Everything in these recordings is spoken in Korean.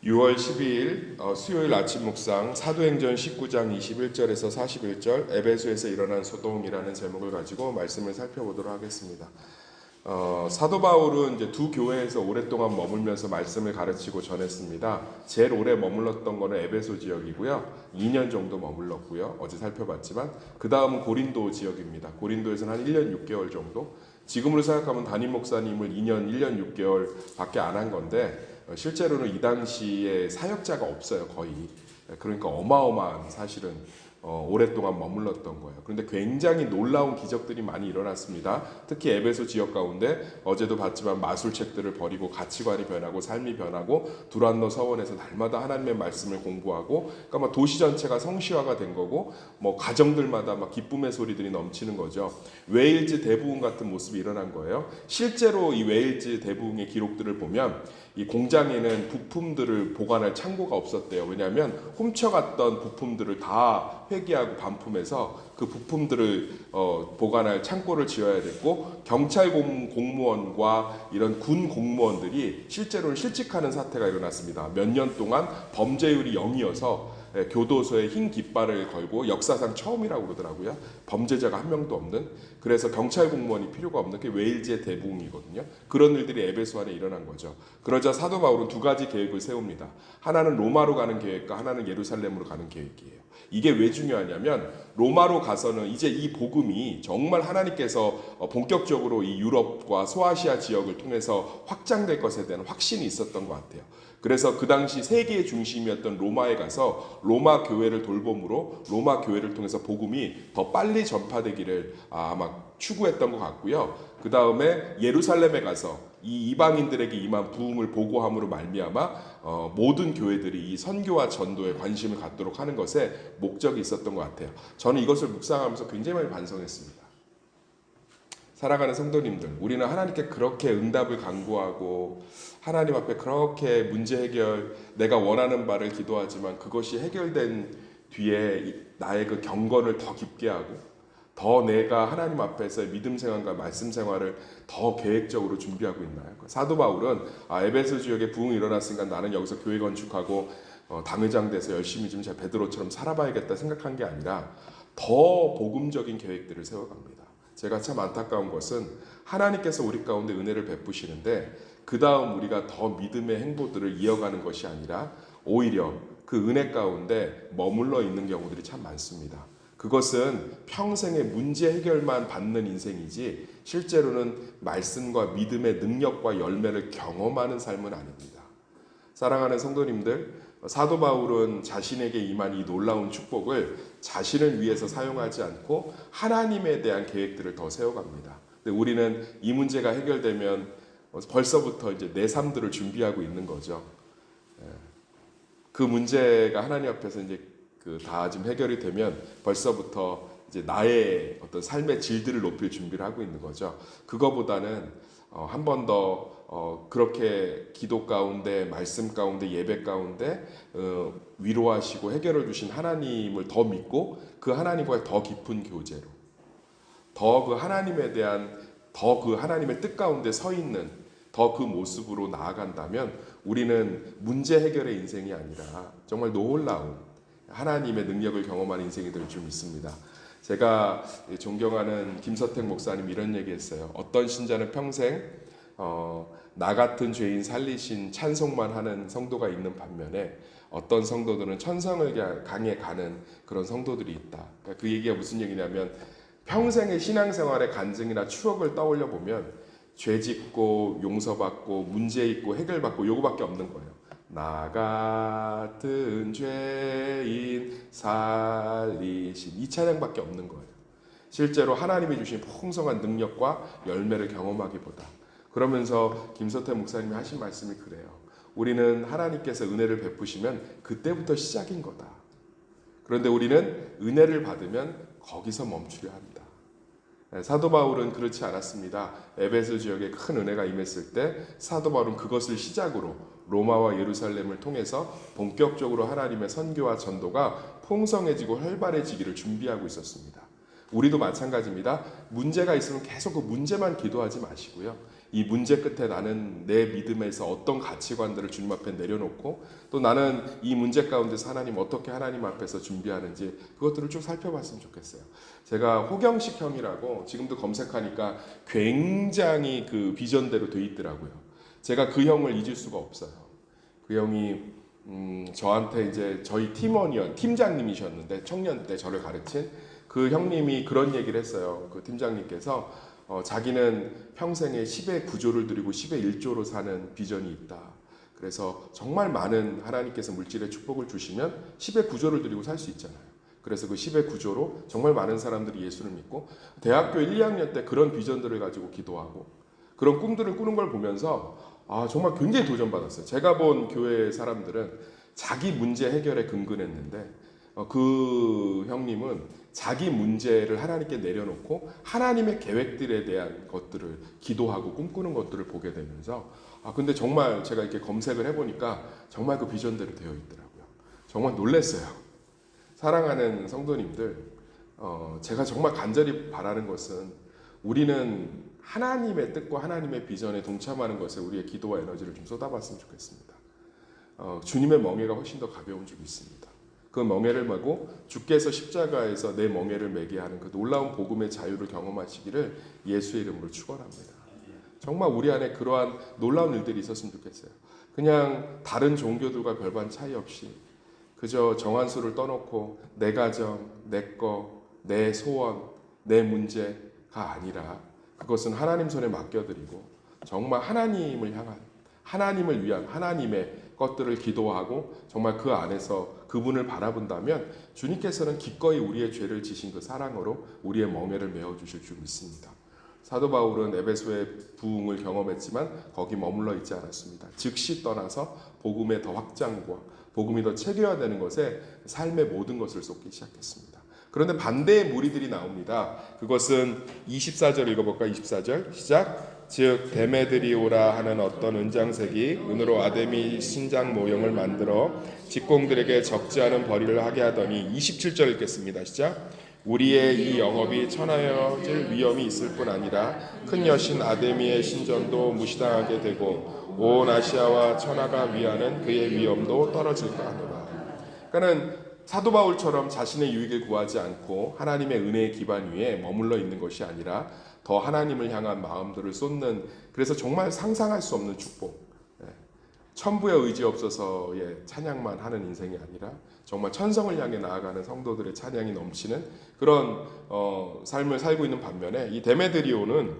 6월 12일 수요일 아침 묵상 사도행전 19장 21절에서 41절 에베소에서 일어난 소동이라는 제목을 가지고 말씀을 살펴보도록 하겠습니다. 사도 바울은 이제 두 교회에서 오랫동안 머물면서 말씀을 가르치고 전했습니다. 제일 오래 머물렀던 거는 에베소 지역이고요. 2년 정도 머물렀고요. 어제 살펴봤지만 그 다음은 고린도 지역입니다. 고린도에서는 한 1년 6개월 정도. 지금으로 생각하면 담임 목사님을 2년 1년 6개월 밖에 안 한 건데 실제로는 이 당시에 사역자가 없어요, 거의. 그러니까 어마어마한 사실은 오랫동안 머물렀던 거예요. 그런데 굉장히 놀라운 기적들이 많이 일어났습니다. 특히 에베소 지역 가운데 어제도 봤지만 마술책들을 버리고 가치관이 변하고 삶이 변하고 두란노 서원에서 날마다 하나님의 말씀을 공부하고, 그러니까 막 도시 전체가 성시화가 된 거고, 뭐 가정들마다 막 기쁨의 소리들이 넘치는 거죠. 웨일즈 대부흥 같은 모습이 일어난 거예요. 실제로 이 웨일즈 대부흥의 기록들을 보면 이 공장에는 부품들을 보관할 창고가 없었대요. 왜냐하면 훔쳐갔던 부품들을 다 회계하고 반품해서 그 부품들을 보관할 창고를 지어야 됐고, 경찰 공무원과 이런 군 공무원들이 실제로는 실직하는 사태가 일어났습니다. 몇 년 동안 범죄율이 0이어서 교도소에 흰 깃발을 걸고, 역사상 처음이라고 그러더라고요. 범죄자가 한 명도 없는, 그래서 경찰 공무원이 필요가 없는 게 웨일즈의 대부흥이거든요. 그런 일들이 에베소 안에 일어난 거죠. 그러자 사도 바울은 두 가지 계획을 세웁니다. 하나는 로마로 가는 계획과 하나는 예루살렘으로 가는 계획이에요. 이게 왜 중요하냐면 로마로 가서는 이제 이 복음이 정말 하나님께서 본격적으로 이 유럽과 소아시아 지역을 통해서 확장될 것에 대한 확신이 있었던 것 같아요. 그래서 그 당시 세계의 중심이었던 로마에 가서 로마 교회를 돌봄으로 로마 교회를 통해서 복음이 더 빨리 전파되기를 아마 추구했던 것 같고요. 그 다음에 예루살렘에 가서 이 이방인들에게 임한 부흥을 보고함으로 말미암아 모든 교회들이 이 선교와 전도에 관심을 갖도록 하는 것에 목적이 있었던 것 같아요. 저는 이것을 묵상하면서 굉장히 많이 반성했습니다. 사랑하는 성도님들, 우리는 하나님께 그렇게 응답을 간구하고 하나님 앞에 그렇게 문제 해결, 내가 원하는 바를 기도하지만 그것이 해결된 뒤에 나의 그 경건을 더 깊게 하고 더 내가 하나님 앞에서의 믿음 생활과 말씀 생활을 더 계획적으로 준비하고 있나요? 사도 바울은 에베소 지역에 부흥이 일어났으니까 나는 여기서 교회 건축하고 당회장 돼서 열심히 좀 제 베드로처럼 살아봐야겠다 생각한 게 아니라 더 복음적인 계획들을 세워갑니다. 제가 참 안타까운 것은 하나님께서 우리 가운데 은혜를 베푸시는데 그 다음 우리가 더 믿음의 행보들을 이어가는 것이 아니라 오히려 그 은혜 가운데 머물러 있는 경우들이 참 많습니다. 그것은 평생의 문제 해결만 받는 인생이지 실제로는 말씀과 믿음의 능력과 열매를 경험하는 삶은 아닙니다. 사랑하는 성도님들, 사도 바울은 자신에게 임한 이 놀라운 축복을 자신을 위해서 사용하지 않고 하나님에 대한 계획들을 더 세워갑니다. 근데 우리는 이 문제가 해결되면 벌써부터 이제 내 삶들을 준비하고 있는 거죠. 그 문제가 하나님 앞에서 이제 다 지금 해결이 되면 벌써부터 이제 나의 어떤 삶의 질들을 높일 준비를 하고 있는 거죠. 그거보다는 한 번 더 그렇게 기도 가운데, 말씀 가운데, 예배 가운데 위로하시고 해결을 주신 하나님을 더 믿고 그 하나님과의 더 깊은 교제로, 더 그 하나님에 대한, 더 그 하나님의 뜻 가운데 서 있는 더 그 모습으로 나아간다면 우리는 문제 해결의 인생이 아니라 정말 놀라운 하나님의 능력을 경험하는 인생이 될 줄 믿습니다. 제가 존경하는 김서택 목사님 이런 얘기했어요. 어떤 신자는 평생 나 같은 죄인 살리신 찬송만 하는 성도가 있는 반면에 어떤 성도들은 천성을 강에 가는 그런 성도들이 있다. 그러니까 그 얘기가 무슨 얘기냐면 평생의 신앙생활의 간증이나 추억을 떠올려 보면 죄 짓고 용서받고 문제 있고 해결받고 요거밖에 없는 거예요. 나 같은 죄인 살리신 이 찬양밖에 없는 거예요. 실제로 하나님이 주신 풍성한 능력과 열매를 경험하기보다. 그러면서 김서태 목사님이 하신 말씀이 그래요. 우리는 하나님께서 은혜를 베푸시면 그때부터 시작인 거다. 그런데 우리는 은혜를 받으면 거기서 멈추려 한다. 사도 바울은 그렇지 않았습니다. 에베소 지역에 큰 은혜가 임했을 때 사도 바울은 그것을 시작으로 로마와 예루살렘을 통해서 본격적으로 하나님의 선교와 전도가 풍성해지고 활발해지기를 준비하고 있었습니다. 우리도 마찬가지입니다. 문제가 있으면 계속 그 문제만 기도하지 마시고요. 이 문제 끝에 나는 내 믿음에서 어떤 가치관들을 주님 앞에 내려놓고 또 나는 이 문제 가운데서 하나님 어떻게 하나님 앞에서 준비하는지 그것들을 쭉 살펴봤으면 좋겠어요. 제가 호경식 형이라고 지금도 검색하니까 굉장히 그 비전대로 돼 있더라고요. 제가 그 형을 잊을 수가 없어요. 그 형이 저한테 이제 저희 팀장님이셨는데 청년 때 저를 가르친 그 형님이 그런 얘기를 했어요. 그 팀장님께서 자기는 평생에 10의 9조를 드리고 10의 1조로 사는 비전이 있다. 그래서 정말 많은 하나님께서 물질의 축복을 주시면 10의 9조를 드리고 살 수 있잖아요. 그래서 그 10의 9조로 정말 많은 사람들이 예수를 믿고 대학교 1, 2학년 때 그런 비전들을 가지고 기도하고 그런 꿈들을 꾸는 걸 보면서 정말 굉장히 도전받았어요. 제가 본 교회 사람들은 자기 문제 해결에 근근했는데 그 형님은 자기 문제를 하나님께 내려놓고 하나님의 계획들에 대한 것들을 기도하고 꿈꾸는 것들을 보게 되면서 근데 정말 제가 이렇게 검색을 해보니까 정말 그 비전대로 되어 있더라고요. 정말 놀랐어요. 사랑하는 성도님들, 제가 정말 간절히 바라는 것은 우리는 하나님의 뜻과 하나님의 비전에 동참하는 것에 우리의 기도와 에너지를 좀 쏟아봤으면 좋겠습니다. 주님의 멍에가 훨씬 더 가벼운 줄 믿습니다. 그 멍에를 메고 주께서 십자가에서 내 멍에를 메게 하는 그 놀라운 복음의 자유를 경험하시기를 예수의 이름으로 축원합니다. 정말 우리 안에 그러한 놀라운 일들이 있었으면 좋겠어요. 그냥 다른 종교들과 별반 차이 없이 그저 정한수를 떠놓고 내 가정, 내 거, 내 소원, 내 문제가 아니라 그것은 하나님 손에 맡겨드리고 정말 하나님을 향한 하나님을 위한 하나님의 것들을 기도하고 정말 그 안에서 그분을 바라본다면 주님께서는 기꺼이 우리의 죄를 지신 그 사랑으로 우리의 멍에를 메어주실 줄 믿습니다. 사도 바울은 에베소의 부흥을 경험했지만 거기 머물러 있지 않았습니다. 즉시 떠나서 복음의 더 확장과 복음이 더 체계화되는 것에 삶의 모든 것을 쏟기 시작했습니다. 그런데 반대의 무리들이 나옵니다. 그것은 24절 읽어볼까? 24절 시작. 즉 데메드리오라 하는 어떤 은장색이 은으로 아데미 신장 모형을 만들어 직공들에게 적지 않은 벌이를 하게 하더니 27절 읽겠습니다. 시작. 우리의 이 영업이 천하여질 위험이 있을 뿐 아니라 큰 여신 아데미의 신전도 무시당하게 되고 온 아시아와 천하가 위하는 그의 위엄도 떨어질까 하노라. 그러니까는 사도 바울처럼 자신의 유익을 구하지 않고 하나님의 은혜의 기반 위에 머물러 있는 것이 아니라 더 하나님을 향한 마음들을 쏟는, 그래서 정말 상상할 수 없는 축복, 천부의 의지 없어서의 찬양만 하는 인생이 아니라 정말 천성을 향해 나아가는 성도들의 찬양이 넘치는 그런 삶을 살고 있는 반면에 이 데메드리오는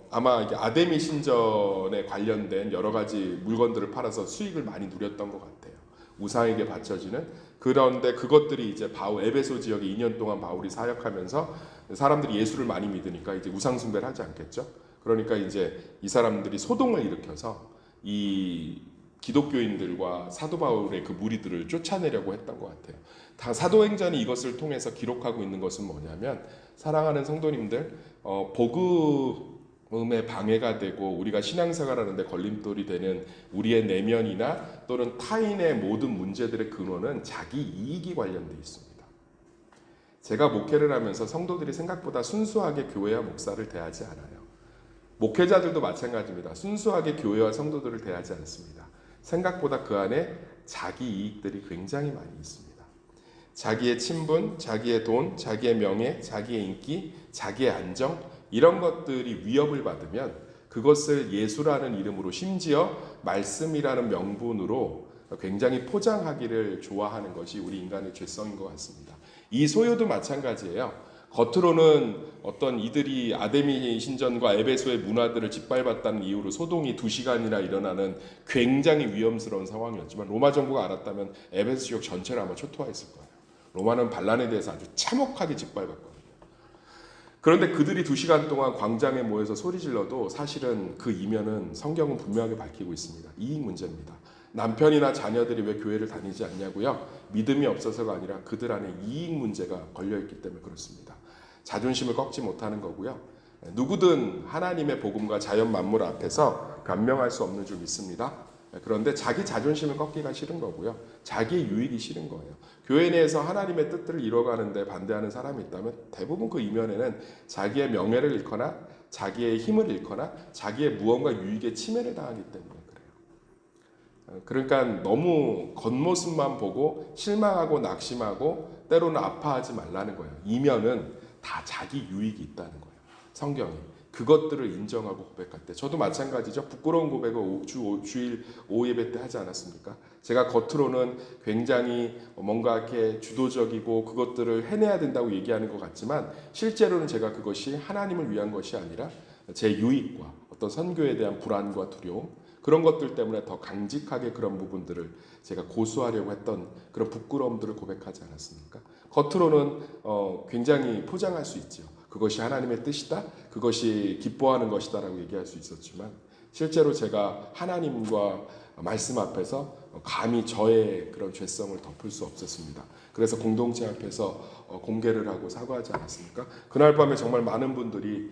아마 이게 아데미 신전에 관련된 여러 가지 물건들을 팔아서 수익을 많이 누렸던 것 같아요. 우상에게 바쳐지는. 그런데 그것들이 이제 에베소 지역에 2년 동안 바울이 사역하면서 사람들이 예수를 많이 믿으니까 이제 우상 숭배를 하지 않겠죠. 그러니까 이제 이 사람들이 소동을 일으켜서 이 기독교인들과 사도 바울의 그 무리들을 쫓아내려고 했던 것 같아요. 다 사도행전이 이것을 통해서 기록하고 있는 것은 뭐냐면, 사랑하는 성도님들, 복음에 방해가 되고 우리가 신앙생활하는데 걸림돌이 되는 우리의 내면이나 또는 타인의 모든 문제들의 근원은 자기 이익이 관련돼 있습니다. 제가 목회를 하면서 성도들이 생각보다 순수하게 교회와 목사를 대하지 않아요. 목회자들도 마찬가지입니다. 순수하게 교회와 성도들을 대하지 않습니다. 생각보다 그 안에 자기 이익들이 굉장히 많이 있습니다. 자기의 친분, 자기의 돈, 자기의 명예, 자기의 인기, 자기의 안정, 이런 것들이 위협을 받으면 그것을 예수라는 이름으로, 심지어 말씀이라는 명분으로 굉장히 포장하기를 좋아하는 것이 우리 인간의 죄성인 것 같습니다. 이 소요도 마찬가지예요. 겉으로는 어떤 이들이 아데미 신전과 에베소의 문화들을 짓밟았다는 이유로 소동이 2시간이나 일어나는 굉장히 위험스러운 상황이었지만 로마 정부가 알았다면 에베소 지역 전체를 아마 초토화했을 거예요. 로마는 반란에 대해서 아주 참혹하게 짓밟았거든요. 그런데 그들이 2시간 동안 광장에 모여서 소리 질러도 사실은 그 이면은 성경은 분명하게 밝히고 있습니다. 이익 문제입니다. 남편이나 자녀들이 왜 교회를 다니지 않냐고요? 믿음이 없어서가 아니라 그들 안에 이익 문제가 걸려있기 때문에 그렇습니다. 자존심을 꺾지 못하는 거고요. 누구든 하나님의 복음과 자연 만물 앞에서 변명할 수 없는 줄 믿습니다. 그런데 자기 자존심을 꺾기가 싫은 거고요. 자기의 유익이 싫은 거예요. 교회 내에서 하나님의 뜻들을 이뤄가는데 반대하는 사람이 있다면 대부분 그 이면에는 자기의 명예를 잃거나 자기의 힘을 잃거나 자기의 무언가 유익에 침해를 당하기 때문에 그래요. 그러니까 너무 겉모습만 보고 실망하고 낙심하고 때로는 아파하지 말라는 거예요. 이면은 다 자기 유익이 있다는 거예요. 성경이. 그것들을 인정하고 고백할 때 저도 마찬가지죠. 부끄러운 고백을 주일 오후 예배 때 하지 않았습니까? 제가 겉으로는 굉장히 뭔가 이렇게 주도적이고 그것들을 해내야 된다고 얘기하는 것 같지만 실제로는 제가 그것이 하나님을 위한 것이 아니라 제 유익과 어떤 선교에 대한 불안과 두려움 그런 것들 때문에 더 강직하게 그런 부분들을 제가 고수하려고 했던 그런 부끄러움들을 고백하지 않았습니까? 겉으로는 굉장히 포장할 수 있죠. 그것이 하나님의 뜻이다. 그것이 기뻐하는 것이다라고 얘기할 수 있었지만 실제로 제가 하나님과 말씀 앞에서 감히 저의 그런 죄성을 덮을 수 없었습니다. 그래서 공동체 앞에서 공개를 하고 사과하지 않았습니까? 그날 밤에 정말 많은 분들이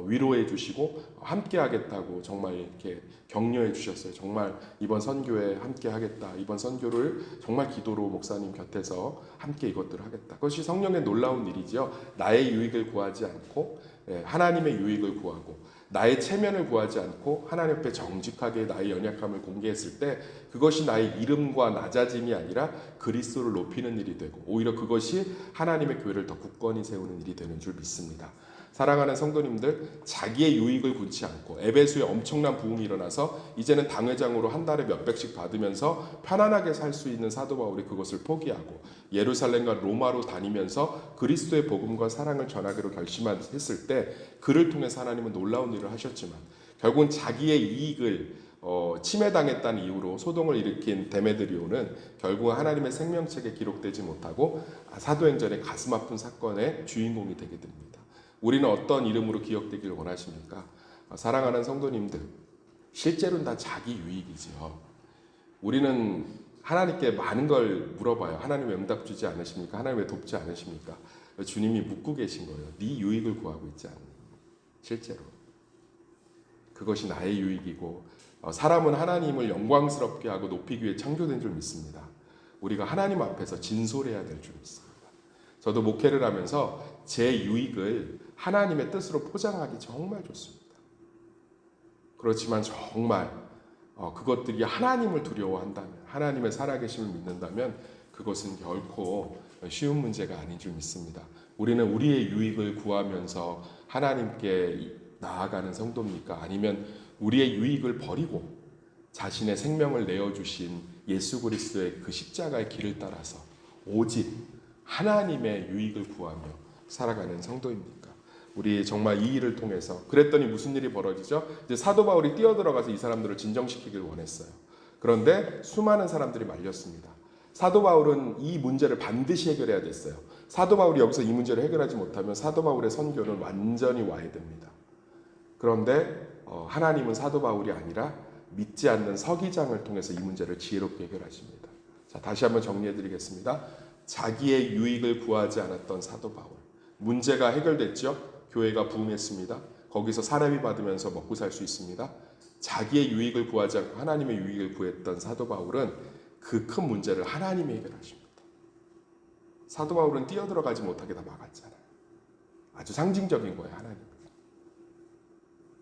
위로해 주시고 함께 하겠다고 정말 이렇게 격려해 주셨어요. 정말 이번 선교에 함께 하겠다. 이번 선교를 정말 기도로 목사님 곁에서 함께 이것들을 하겠다. 그것이 성령의 놀라운 일이지요. 나의 유익을 구하지 않고 하나님의 유익을 구하고 나의 체면을 구하지 않고 하나님 앞에 정직하게 나의 연약함을 공개했을 때 그것이 나의 이름과 낮아짐이 아니라 그리스도를 높이는 일이 되고 오히려 그것이 하나님의 교회를 더 굳건히 세우는 일이 되는 줄 믿습니다. 사랑하는 성도님들, 자기의 유익을 군치 않고 에베소에 엄청난 부흥이 일어나서 이제는 당회장으로 한 달에 몇백씩 받으면서 편안하게 살 수 있는 사도 바울이 그것을 포기하고 예루살렘과 로마로 다니면서 그리스도의 복음과 사랑을 전하기로 결심했을 때 그를 통해서 하나님은 놀라운 일을 하셨지만 결국은 자기의 이익을 침해당했다는 이유로 소동을 일으킨 데메드리오는 결국은 하나님의 생명책에 기록되지 못하고 사도행전의 가슴 아픈 사건의 주인공이 되게 됩니다. 우리는 어떤 이름으로 기억되기를 원하십니까? 사랑하는 성도님들, 실제로는 다 자기 유익이지요. 우리는 하나님께 많은 걸 물어봐요. 하나님 왜 응답 주지 않으십니까? 하나님 왜 돕지 않으십니까? 주님이 묻고 계신 거예요. 네 유익을 구하고 있지 않니? 실제로. 그것이 나의 유익이고 사람은 하나님을 영광스럽게 하고 높이기 위해 창조된 줄 믿습니다. 우리가 하나님 앞에서 진솔해야 될 줄 믿습니다. 저도 목회를 하면서 제 유익을 하나님의 뜻으로 포장하기 정말 좋습니다. 그렇지만 정말 그것들이 하나님을 두려워한다면 하나님의 살아계심을 믿는다면 그것은 결코 쉬운 문제가 아닌 줄 믿습니다. 우리는 우리의 유익을 구하면서 하나님께 나아가는 성도입니까? 아니면 우리의 유익을 버리고 자신의 생명을 내어주신 예수 그리스도의 그 십자가의 길을 따라서 오직 하나님의 유익을 구하며 살아가는 성도입니까? 우리 정말 이 일을 통해서 그랬더니 무슨 일이 벌어지죠? 이제 사도 바울이 뛰어들어가서 이 사람들을 진정시키길 원했어요. 그런데 수많은 사람들이 말렸습니다. 사도 바울은 이 문제를 반드시 해결해야 됐어요. 사도 바울이 여기서 이 문제를 해결하지 못하면 사도 바울의 선교는 완전히 와해됩니다. 그런데 하나님은 사도 바울이 아니라 믿지 않는 서기장을 통해서 이 문제를 지혜롭게 해결하십니다. 자, 다시 한번 정리해드리겠습니다. 자기의 유익을 구하지 않았던 사도 바울. 문제가 해결됐죠. 교회가 부흥했습니다. 거기서 사람이 받으면서 먹고 살 수 있습니다. 자기의 유익을 구하지 않고 하나님의 유익을 구했던 사도 바울은 그 큰 문제를 하나님이 해결하십니다. 사도 바울은 뛰어들어가지 못하게 다 막았잖아요. 아주 상징적인 거예요, 하나님.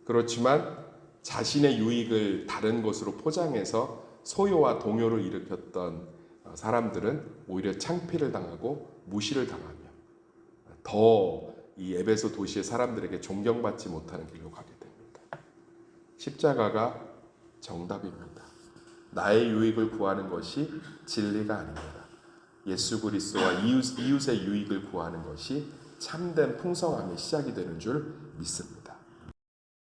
그렇지만 자신의 유익을 다른 것으로 포장해서 소요와 동요를 일으켰던 사람들은 오히려 창피를 당하고 무시를 당하며 더 이 에베소 도시의 사람들에게 존경받지 못하는 길로 가게 됩니다. 십자가가 정답입니다. 나의 유익을 구하는 것이 진리가 아닙니다. 예수 그리스도와 이웃의 유익을 구하는 것이 참된 풍성함의 시작이 되는 줄 믿습니다.